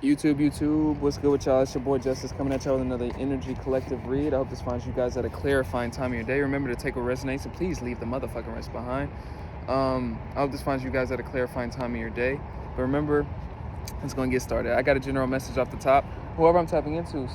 YouTube, what's good with y'all? It's your boy Justice coming at y'all with another Energy Collective read. I hope this finds you guys at a clarifying time of your day. Remember to take what resonates, and please leave the motherfucking rest behind. I hope this finds you guys at a clarifying time of your day. But remember, let's go and get started. I got a general message off the top. Whoever I'm tapping into,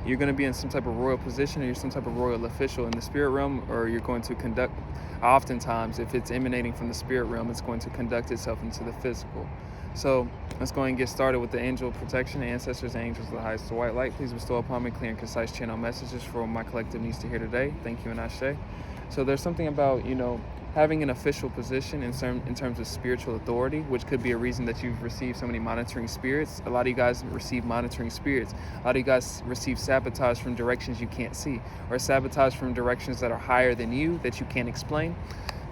you're going to be in some type of royal position, or you're some type of royal official in the spirit realm, or you're going to conduct, oftentimes, if it's emanating from the spirit realm, it's going to conduct itself into the physical. So let's go and get started with the angel protection. Ancestors and angels of the highest white light, please bestow upon me clear and concise channel messages for what my collective needs to hear today. Thank you and Ashe. So there's something about, having an official position in terms of spiritual authority, which could be a reason that you've received so many monitoring spirits. A lot of you guys receive monitoring spirits. A lot of you guys receive sabotage from directions you can't see, or sabotage from directions that are higher than you that you can't explain.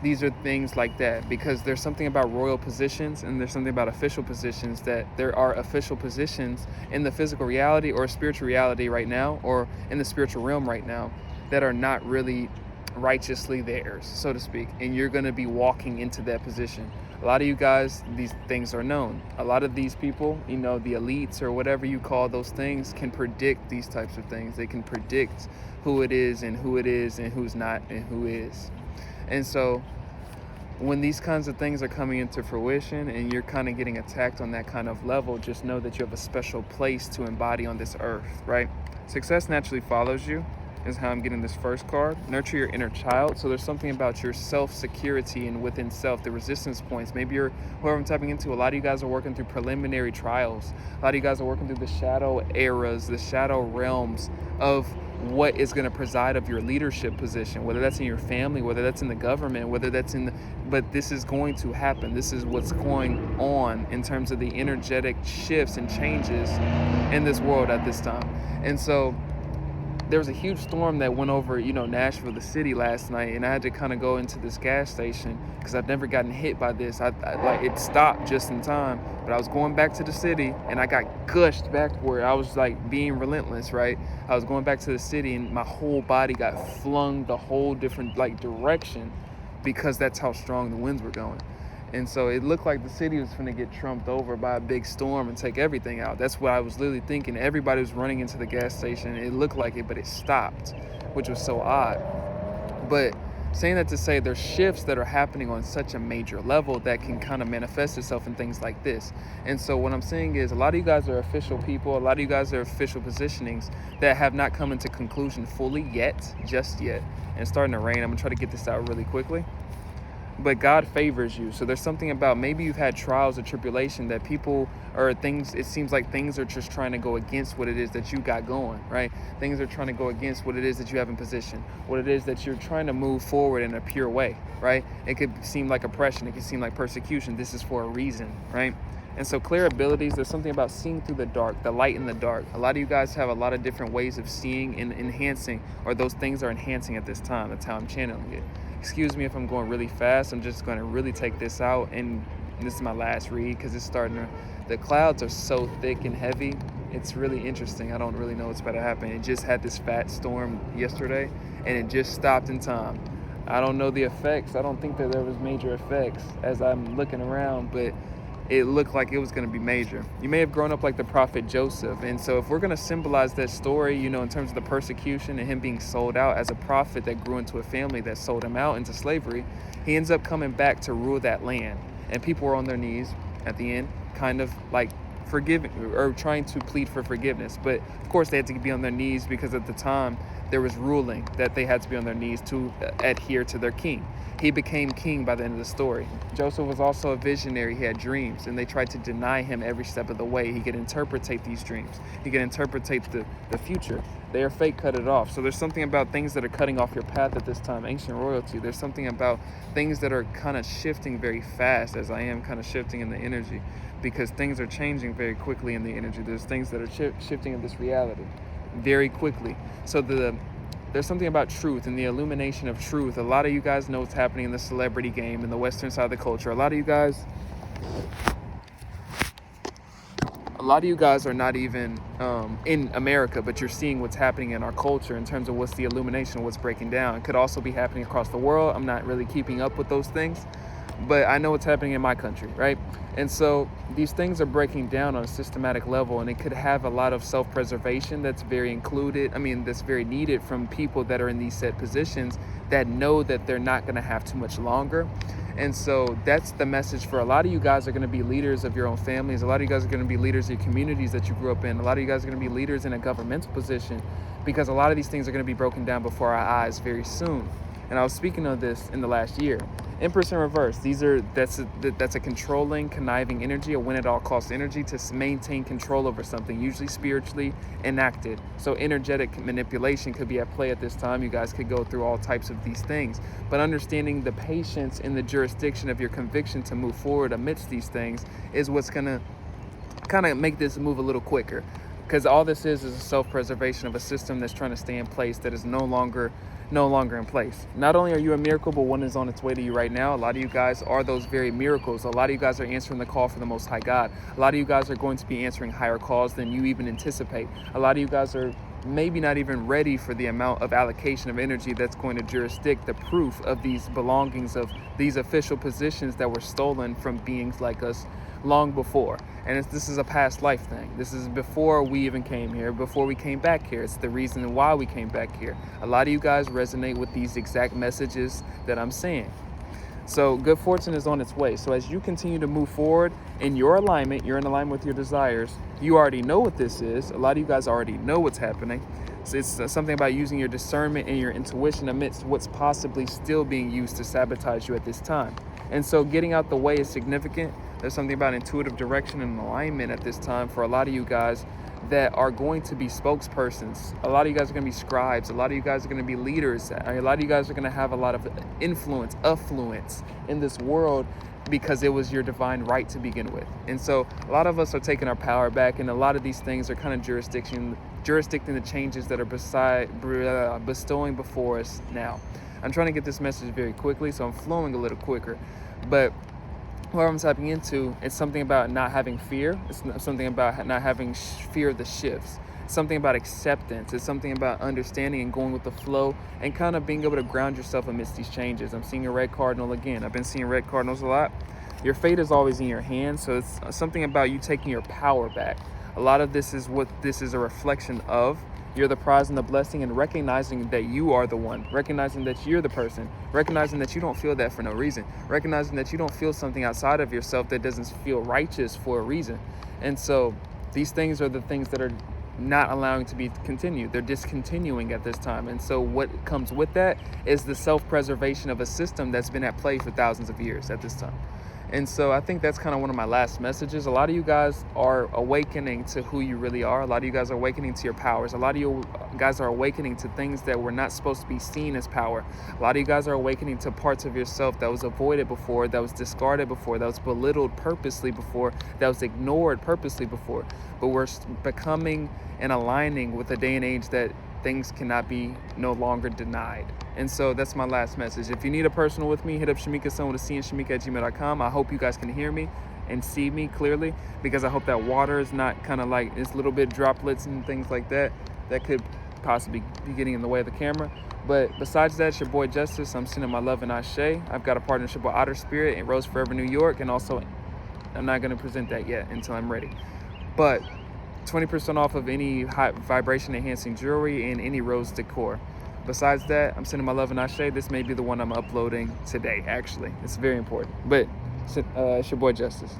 These are things like that, because there's something about royal positions and there's something about official positions, that there are official positions in the physical reality or spiritual reality right now, or in the spiritual realm right now, that are not really righteously theirs, so to speak, and you're going to be walking into that position. A lot of you guys, these things are known. A lot of these people, the elites or whatever you call those things, can predict these types of things. They can predict who it is and who's not and who is. And so when these kinds of things are coming into fruition and you're kind of getting attacked on that kind of level, just know that you have a special place to embody on this earth, right? Success naturally follows you, is how I'm getting this first card. Nurture your inner child. So there's something about your self-security and within self, the resistance points. Maybe whoever I'm tapping into, a lot of you guys are working through preliminary trials. A lot of you guys are working through the shadow eras, the shadow realms of what is going to preside of your leadership position, whether that's in your family, whether that's in the government, but this is going to happen. This is what's going on in terms of the energetic shifts and changes in this world at this time. And so there was a huge storm that went over, Nashville, the city, last night, and I had to kind of go into this gas station because I've never gotten hit by this. It stopped just in time, but I was going back to the city and I got gushed backward. I was being relentless, right? I was going back to the city and my whole body got flung the whole different direction, because that's how strong the winds were going. And so it looked like the city was going to get trumped over by a big storm and take everything out. That's what I was literally thinking. Everybody was running into the gas station. It looked like it, but it stopped, which was so odd. But saying that to say, there's shifts that are happening on such a major level that can kind of manifest itself in things like this. And so what I'm saying is, a lot of you guys are official people. A lot of you guys are official positionings that have not come into conclusion fully just yet. And it's starting to rain. I'm going to try to get this out really quickly. But God favors you. So there's something about, maybe you've had trials or tribulation that people or things, it seems like things are just trying to go against what it is that you got going, right? Things are trying to go against what it is that you have in position, what it is that you're trying to move forward in a pure way, right? It could seem like oppression. It could seem like persecution. This is for a reason, right? And so clear abilities, there's something about seeing through the dark, the light in the dark. A lot of you guys have a lot of different ways of seeing and enhancing, or those things are enhancing at this time. That's how I'm channeling it. Excuse me if I'm going really fast. I'm just going to really take this out, and this is my last read because it's starting to, the clouds are so thick and heavy. It's really interesting. I don't really know what's about to happen. It just had this fat storm yesterday and it just stopped in time. I don't know the effects. I don't think that there was major effects as I'm looking around, but it looked like it was going to be major. You may have grown up like the prophet Joseph. And so if we're going to symbolize that story, in terms of the persecution and him being sold out as a prophet that grew into a family that sold him out into slavery, he ends up coming back to rule that land. And people were on their knees at the end, kind of forgiving or trying to plead for forgiveness. But of course they had to be on their knees because at the time there was ruling that they had to be on their knees to adhere to their king. He became king by the end of the story. Joseph was also a visionary. He had dreams, and they tried to deny him every step of the way. He could interpretate these dreams. He could interpretate the future. They are fake, cut it off. So there's something about things that are cutting off your path at this time. Ancient royalty. There's something about things that are kind of shifting very fast, as I am kind of shifting in the energy, because things are changing very quickly in the energy. There's things that are shifting in this reality very quickly. So there's something about truth and the illumination of truth. A lot of you guys know what's happening in the celebrity game in the Western side of the culture. A lot of you guys are not even in America, but you're seeing what's happening in our culture in terms of what's the illumination, what's breaking down. It could also be happening across the world. I'm not really keeping up with those things. but I know what's happening in my country, right? And so these things are breaking down on a systematic level, and it could have a lot of self-preservation that's very that's very needed from people that are in these set positions that know that they're not going to have too much longer. And so that's the message for a lot of you guys are going to be leaders of your own families. A lot of you guys are going to be leaders of your communities that you grew up in. A lot of you guys are going to be leaders in a governmental position, because a lot of these things are going to be broken down before our eyes very soon. And I was speaking of this in the last year. Empress in reverse. That's a controlling, conniving energy, a win-at-all-cost energy to maintain control over something, usually spiritually enacted. So energetic manipulation could be at play at this time. You guys could go through all types of these things. But understanding the patience and the jurisdiction of your conviction to move forward amidst these things is what's going to kind of make this move a little quicker. Because all this is a self-preservation of a system that's trying to stay in place that is no longer in place. Not only are you a miracle, but one is on its way to you right now. A lot of you guys are those very miracles. A lot of you guys are answering the call for the Most High God. A lot of you guys are going to be answering higher calls than you even anticipate. A lot of you guys are maybe not even ready for the amount of allocation of energy that's going to jurisdict the proof of these belongings of these official positions that were stolen from beings like us long before. And this is a past life thing. This is before we even came here, before we came back here. It's the reason why we came back here. A lot of you guys resonate with these exact messages that I'm saying. So good fortune is on its way. So as you continue to move forward in your alignment, you're in alignment with your desires. You already know what this is. A lot of you guys already know what's happening. So it's something about using your discernment and your intuition amidst what's possibly still being used to sabotage you at this time. And so getting out the way is significant. There's something about intuitive direction and alignment at this time for a lot of you guys that are going to be spokespersons. A lot of you guys are going to be scribes. A lot of you guys are going to be leaders. A lot of you guys are going to have a lot of affluence in this world, because it was your divine right to begin with. And so a lot of us are taking our power back, and a lot of these things are kind of jurisdicting the changes that are bestowing before us now. I'm trying to get this message very quickly, so I'm flowing a little quicker. But what I'm tapping into, it's something about not having fear. It's something about not having fear of the shifts. It's something about acceptance. It's something about understanding and going with the flow and kind of being able to ground yourself amidst these changes. I'm seeing a red cardinal again. I've been seeing red cardinals a lot. Your fate is always in your hands, so it's something about you taking your power back. A lot of this is what this is a reflection of. You're the prize and the blessing, and recognizing that you are the one, recognizing that you're the person, recognizing that you don't feel that for no reason, recognizing that you don't feel something outside of yourself that doesn't feel righteous for a reason. And so these things are the things that are not allowing to be continued. They're discontinuing at this time. And so what comes with that is the self-preservation of a system that's been at play for thousands of years at this time. And so I think that's kind of one of my last messages. A lot of you guys are awakening to who you really are. A lot of you guys are awakening to your powers. A lot of you guys are awakening to things that were not supposed to be seen as power. A lot of you guys are awakening to parts of yourself that was avoided before, that was discarded before, that was belittled purposely before, that was ignored purposely before. But we're becoming and aligning with a day and age that things cannot be no longer denied. And so that's my last message. If you need a personal with me, hit up Shamika-san with a C and Shamika@gmail.com. I hope you guys can hear me and see me clearly, because I hope that water is not kind of like it's little bit droplets and things like that could possibly be getting in the way of the camera. But besides that, it's your boy Justice. I'm sending my love and ashe. I've got a partnership with Otter Spirit in Rose Forever, New York, and also I'm not going to present that yet until I'm ready. But 20% off of any high vibration enhancing jewelry and any rose decor. Besides that, I'm sending my love and ashe. This may be the one I'm uploading today, actually. It's very important. But it's your boy Justice.